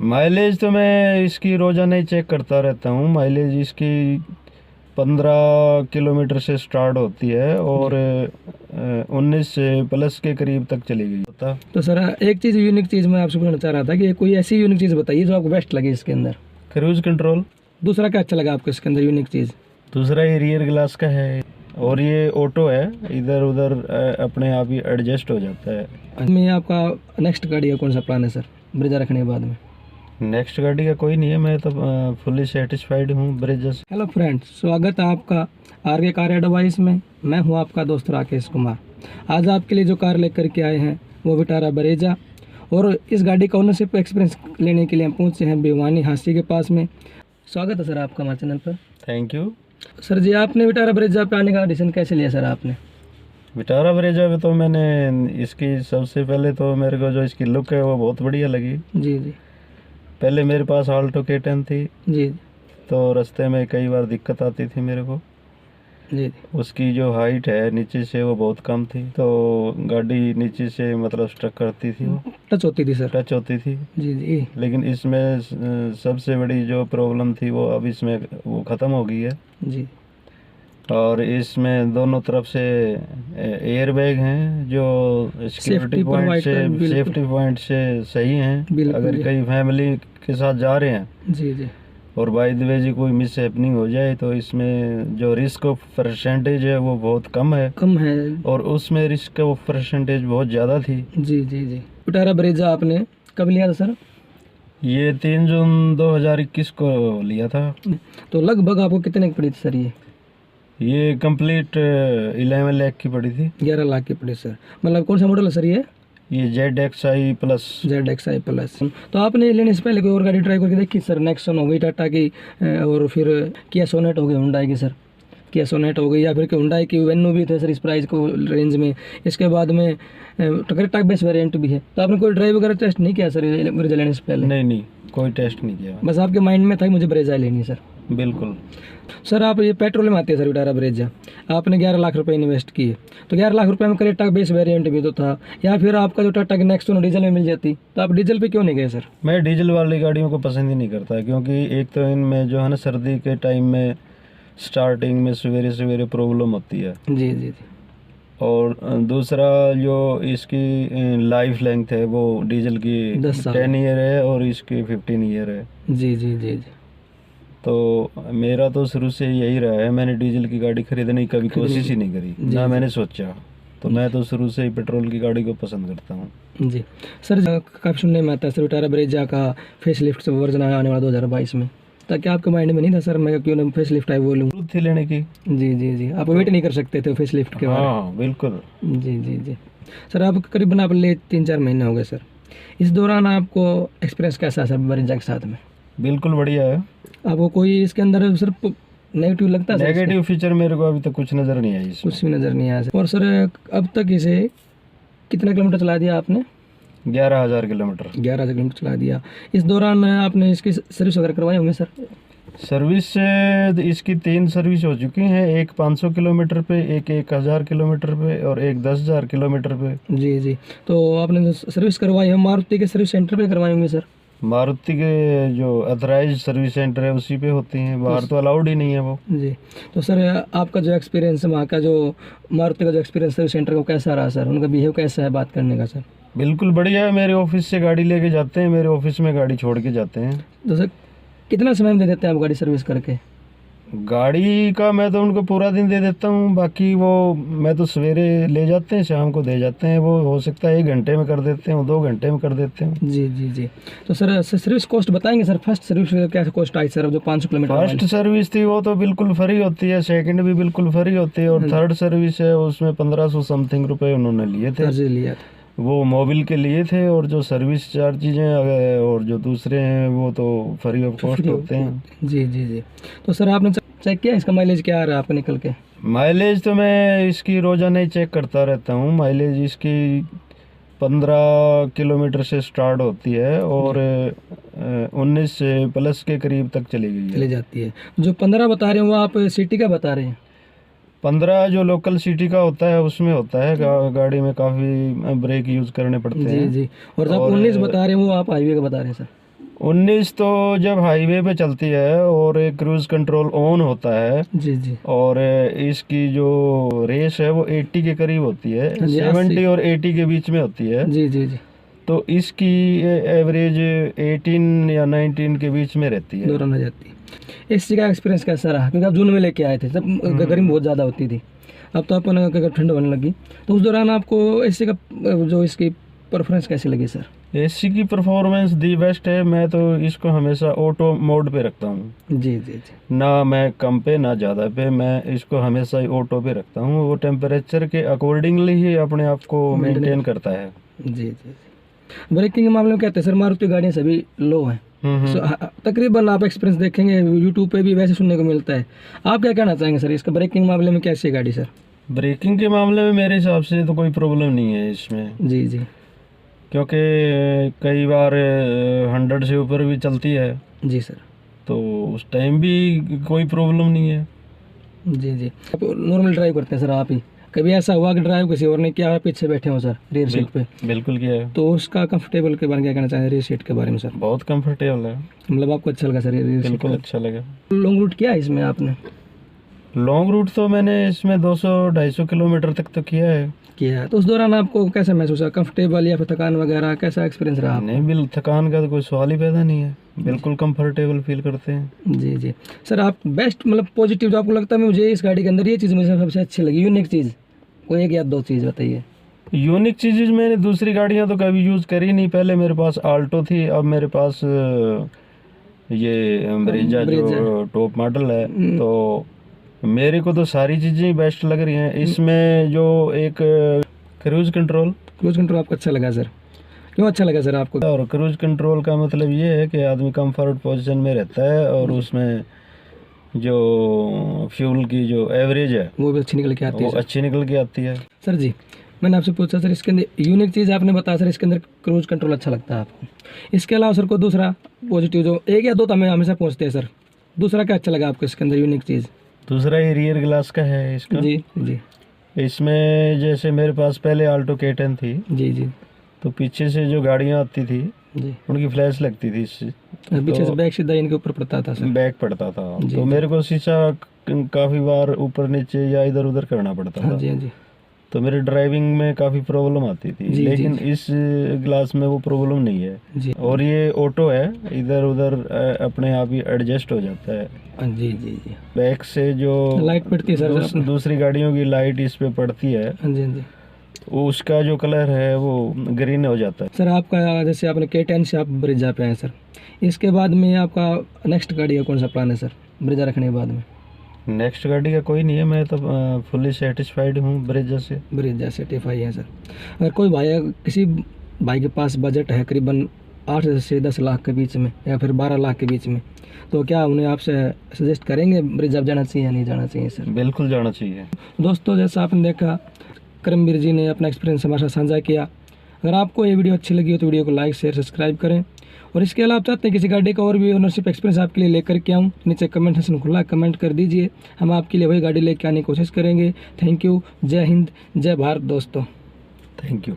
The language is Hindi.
माइलेज तो मैं इसकी रोज़ाना ही चेक करता रहता हूँ। माइलेज इसकी 15 किलोमीटर से स्टार्ट होती है और 19 से प्लस के करीब तक चली गई होता। तो सर एक चीज़ यूनिक चीज़ मैं आपसे पूछना चाह रहा था कि कोई ऐसी यूनिक चीज़ बताइए जो आपको बेस्ट लगी इसके अंदर। Cruise control. दूसरा क्या अच्छा लगा आपको इसके अंदर यूनिक चीज़? दूसरा ये रियर ग्लास का है और ये ऑटो है, इधर उधर अपने आप ही एडजस्ट हो जाता है। मैं आपका नेक्स्ट गाड़ी का कौन सा प्लान है सर ब्रेजा रखने के बाद में? नेक्स्ट गाड़ी का कोई नहीं है, मैं तो फुली सेटिस्फाइड हूँ ब्रेजा से। हेलो फ्रेंड्स, स्वागत है आपका आरके कार एडवाइस में। मैं हूं आपका दोस्त राकेश कुमार। आज आपके लिए जो कार लेकर के आए हैं वो विटारा ब्रेजा, और इस गाड़ी का ओनरशिप एक्सपीरियंस लेने के लिए हम पहुंचे हैं भिवानी हांसी के पास में। स्वागत है सर आपका हमारे चैनल पर। थैंक यू सर जी, आपने विटारा ब्रेजा पे आने का डिसीजन कैसे लिया सर आपने? विटारा ब्रेजा पे तो मैंने इसकी सबसे पहले तो मेरे को जो इसकी लुक है वो बहुत बढ़िया लगी। जी जी पहले मेरे पास आल्टो K10 थी, जी तो रास्ते में कई बार दिक्कत आती थी मेरे को। जी उसकी जो हाइट है नीचे से वो बहुत कम थी, तो गाड़ी नीचे से मतलब स्ट्रक करती थी, वो टच होती थी सर। टच होती थी। जी जी लेकिन इसमें सबसे बड़ी जो प्रॉब्लम थी वो अब इसमें वो ख़त्म हो गई है। जी और इसमें दोनों तरफ से एयर बैग हैं जो सिक्योरिटी पॉइंट से, सेफ्टी पॉइंट से सही हैं। अगर कहीं फैमिली के साथ जा रहे हैं जी जी और बाय द वे जी कोई मिस हैपनिंग हो जाए तो इसमें जो रिस्क ऑफ परसेंटेज है वो बहुत कम है, और उसमें रिस्क ऑफ परसेंटेज बहुत ज़्यादा थी। जी जी जी विटारा ब्रेजा आपने कब लिया था सर? ये 3 जून 2021 को लिया था। तो लगभग आपको कितने की पड़ी थी सर? ये कंप्लीट 11 लाख की पड़ी थी। 11 लाख की पड़ी सर। मतलब कौन सा मॉडल है सर ये? ZXi plus. ZXi plus. तो आपने लेने से पहले कोई और गाड़ी ट्राई करके देखी सर? नेक्सन हो गई टाटा की, और फिर किया सोनेट हो गई हुंडई की सर, किया सोनेट हो गई, या फिर हुंडई की वेन्यू भी थे सर इस प्राइस को रेंज में। इसके बाद में क्रेटा बेस वेरिएंट भी है। तो आपने कोई ड्राइव वगैरह टेस्ट नहीं किया सर ब्रेजा लेने से पहले? नहीं, कोई टेस्ट नहीं किया। बस आपके माइंड में था कि मुझे ब्रेजा लेनी है सर? बिल्कुल सर। आप ये पेट्रोल में आती है सर विटारा ब्रेजा, आपने 11 लाख रुपए इन्वेस्ट किए, तो 11 लाख रुपए में क्रेटा बेस वेरिएंट भी तो था, या फिर आपका जो टाटा की नेक्सॉन डीजल में मिल जाती, तो आप डीजल पे क्यों नहीं गए सर? मैं डीजल वाली गाड़ियों को पसंद ही नहीं करता, क्योंकि एक तो इनमें जो है ना सर्दी के टाइम में स्टार्टिंग में सवेरे सवेरे प्रॉब्लम होती है। जी जी जी। और दूसरा जो इसकी लाइफ लेंथ है वो डीजल की 10 ईयर है और इसकी 15 ईयर है। जी जी जी जी। तो मेरा तो शुरू से यही रहा है, मैंने डीजल की गाड़ी खरीदने की कभी कोशिश ही नहीं करी, ना मैंने सोचा। तो मैं तो शुरू से ही पेट्रोल की गाड़ी को पसंद करता हूँ। जी सर, काफ़ी सुनने में आता है सर विटारा ब्रेजा का फेस लिफ्ट वर्जन आने वाला 2022 में, ताकि आपके माइंड में नहीं था सर मैं क्यों ना फेस लिफ्ट आई वो लूँ? थी लेने की। जी जी जी। आप वेट नहीं कर सकते थे फेस लिफ्ट के? हाँ बिल्कुल। जी जी जी। सर आप करीबन आप ले 3-4 महीने हो गए सर। इस दौरान आपको एक्सपीरियंस कैसा है सर ब्रेजा के साथ में? बिल्कुल बढ़िया है। आपको कोई इसके अंदर सिर्फ नेगेटिव लगता है? नेगेटिव फीचर मेरे को अभी तक कुछ नज़र नहीं आई। कुछ भी नज़र नहीं आया सर। और सर अब तक इसे कितना किलोमीटर चला दिया आपने? 11,000 किलोमीटर। 11,000 किलोमीटर चला दिया। इस दौरान आपने इसकी सर्विस वगैरह करवाए होंगे सर? सर्विस इसकी 3 सर्विस हो चुकी हैं, एक 500 किलोमीटर पे, एक 1,000 किलोमीटर पे और एक 10,000 किलोमीटर पे। जी जी। तो आपने जो सर्विस करवाई है मारुति के सर्विस सेंटर पे करवाई होंगी सर? मारुति के जो अथराइज सर्विस सेंटर है उसी पे होती हैं, बाहर तो अलाउड ही नहीं है वो। जी। तो सर आपका जो एक्सपीरियंस वहाँ का, जो मारुति का जो एक्सपीरियंस सर्विस सेंटर का कैसा रहा सर? उनका बिहेव कैसा है बात करने का सर? बिल्कुल बढ़िया है। मेरे ऑफिस से गाड़ी लेके जाते हैं, मेरे ऑफिस में गाड़ी छोड़ के जाते हैं। तो सर कितना समय में दे देते हैं आप गाड़ी सर्विस करके? गाड़ी का मैं तो उनको पूरा दिन दे देता हूँ, बाकी वो मैं तो सवेरे ले जाते हैं, शाम को दे जाते हैं। वो हो सकता है 1 घंटे में कर देते हैं, 2 घंटे में कर देते हैं। जी जी जी। तो सर सर्विस कॉस्ट बताएंगे सर? फर्स्ट सर्विस क्या कॉस्ट आई सर जो 500 किलोमीटर? फर्स्ट सर्विस थी वो तो बिल्कुल फ्री होती है, सेकंड भी बिल्कुल फ्री होती है, और थर्ड सर्विस है उसमें 1500 समथिंग रुपये उन्होंने लिए थे। लिया था वो मोबिल के लिए थे, और जो सर्विस चार्जेज हैं और जो दूसरे हैं वो तो फ्री ऑफ कॉस्ट होते हैं। जी जी जी। तो सर आपने चेक किया इसका माइलेज क्या आ रहा है आपको निकल के? माइलेज तो मैं इसकी रोज़ाना ही चेक करता रहता हूँ। माइलेज इसकी 15 किलोमीटर से स्टार्ट होती है और 19 से प्लस के करीब तक चली गई है, चली जाती है। जो 15 बता रहे हैं वो आप सिटी का बता रहे हैं? 15 जो लोकल सिटी का होता है उसमें होता है। गाड़ी में काफ़ी ब्रेक यूज़ करने पड़ते हैं। जी जी। और जब 19 बता रहे हैं वो आप हाईवे का बता रहे हैं सर? 19 तो जब हाईवे पे चलती है और क्रूज कंट्रोल ऑन होता है जी जी और इसकी जो रेस है वो 80 के करीब होती है, हाँ जी, 70 और 80 के बीच में होती है। जी जी जी, तो इसकी एवरेज 18 या 19 के बीच में रहती है। दौरान आ जाती है। इस चीज़ का एक्सपीरियंस कैसा रहा? क्योंकि आप जून में लेके आए थे, जब गर्मी बहुत ज़्यादा होती थी, अब तो अपन अगर ठंड होने लगी, तो उस दौरान आपको एसी का जो इसकी परफॉर्मेंस कैसी लगी सर? एसी की परफॉर्मेंस दी बेस्ट है। मैं तो इसको हमेशा ऑटो मोड पे रखता हूँ, जी जी जी, ना मैं कम पे ना ज़्यादा पे, मैं इसको हमेशा ही ऑटो पे रखता हूँ। वो टेम्परेचर के अकॉर्डिंगली ही अपने आप को मेंटेन करता है। जी जी जी। ब्रेकिंग के मामले में कहते हैं सर, मारुति गाड़ियाँ सभी लो हैं। तकरीबन आप एक्सपीरियंस देखेंगे यूट्यूब पे भी वैसे सुनने को मिलता है। आप क्या कहना चाहेंगे सर, इसका ब्रेकिंग मामले में कैसी है गाड़ी सर? ब्रेकिंग के मामले में मेरे हिसाब से तो कोई प्रॉब्लम नहीं है इसमें, जी जी क्योंकि कई बार 100 से ऊपर भी चलती है, जी सर, तो उस टाइम भी कोई प्रॉब्लम नहीं है। जी जी। आप नॉर्मल ड्राइव करते हैं सर आप ही? कभी ऐसा हुआ कि ड्राइव किसी और ने किया, आप पीछे बैठे हो सर रियर सीट पे, बिल्कुल किया है। तो उसका कंफर्टेबल के बारे में क्या कहना चाहेंगे, रियर सीट के बारे में सर? बहुत कंफर्टेबल है, मतलब आपको अच्छा लगा सर रियर सीट? बिल्कुल अच्छा लगा। लॉन्ग रूट किया है इसमें आपने? लॉन्ग रूट तो मैंने इसमें 200-250 किलोमीटर तक तो किया है। किया है, तो उस दौरान आपको कैसा महसूस हुआ? कंफर्टेबल या फिर थकान वगैरह, कैसा एक्सपीरियंस रहा आपका? नहीं, बिल थकान का तो कोई सवाल ही पैदा नहीं है, बिल्कुल कंफर्टेबल फील करते हैं। जी जी सर। आप बेस्ट मतलब पॉजिटिव जो आपको लगता है मुझे इस गाड़ी के अंदर ये चीज़ मुझे सबसे अच्छी लगी, यूनिक चीज़ कोई एक या दो चीज़ बताइए। यूनिक चीज़ मैंने दूसरी गाड़ियां तो कभी यूज़ करी नहीं। पहले मेरे पास आल्टो थी, अब मेरे पास ये ब्रेजा जो टॉप मॉडल है, तो मेरे को तो सारी चीज़ें ही बेस्ट लग रही हैं। इसमें जो एक क्रूज कंट्रोल आपको अच्छा लगा सर? क्यों अच्छा लगा सर आपको? और क्रूज कंट्रोल का मतलब ये है कि आदमी कंफर्ट पोजीशन में रहता है और उसमें जो फ्यूल की जो एवरेज है वो भी अच्छी निकल के आती वो है सर? अच्छी निकल के आती है। सर जी, मैंने आपसे पूछा सर इसके अंदर यूनिक चीज़ आपने बताया सर, इसके अंदर क्रूज कंट्रोल अच्छा लगता है आपको। इसके अलावा सर को दूसरा पॉजिटिव जो एक या दो तो हमें हमेशा पूछते हैं सर, दूसरा क्या अच्छा लगा आपको इसके अंदर यूनिक चीज़? दूसरा ये रियर ग्लास का है इसका। जी जी इसमें जैसे मेरे पास पहले आल्टो K10 थी, जी जी तो पीछे से जो गाड़ियाँ आती थी जी, उनकी फ्लैश लगती थी इससे, पीछे से बैक सीधा इनके ऊपर पड़ता था सर? बैक पड़ता था, जी, तो मेरे को शीशा काफ़ी बार ऊपर नीचे या इधर उधर करना पड़ता हाँ था, जी हाँ जी तो मेरे ड्राइविंग में काफ़ी प्रॉब्लम आती थी। जी, लेकिन जी। इस ग्लास में वो प्रॉब्लम नहीं है, जी और ये ऑटो है, इधर उधर अपने आप ही एडजस्ट हो जाता है। हाँ जी जी जी। बैक से जो लाइट पड़ती है सर दूसरी गाड़ियों की लाइट इस पे पड़ती है, हाँ जी हाँ जी उसका जो कलर है वो ग्रीन हो जाता है। सर। आपका जैसे आपने K10 से आप ब्रेजा पे आए सर, इसके बाद में आपका नेक्स्ट गाड़ी का कौन सा प्लान है सर ब्रेजा रखने के बाद में? नेक्स्ट गाड़ी का कोई नहीं है, मैं तो फुल्ली सेटिस्फाइड हूँ ब्रेजा से। ब्रेजा सेटिफाई है सर। अगर कोई भाई किसी भाई के पास बजट है करीबन 8 से 10 लाख के बीच में या फिर 12 लाख के बीच में, तो क्या उन्हें आपसे सजेस्ट करेंगे ब्रेजा जाना चाहिए या नहीं जाना चाहिए सर? बिल्कुल जाना चाहिए। दोस्तों, जैसा आपने देखा करमवीर जी ने अपना एक्सपीरियंस हमारे साथ साझा किया। अगर आपको ये वीडियो अच्छी लगी हो तो वीडियो को लाइक शेयर सब्सक्राइब करें, और इसके अलावा आप चाहते हैं किसी गाड़ी का और भी ओनरशिप एक्सपीरियंस आपके लिए लेकर के आऊँ, नीचे कमेंट सेक्शन खुला कमेंट कर दीजिए, हम आपके लिए वही गाड़ी लेकर आने की कोशिश करेंगे। Thank you. जय हिंद, जय भारत दोस्तों। Thank you.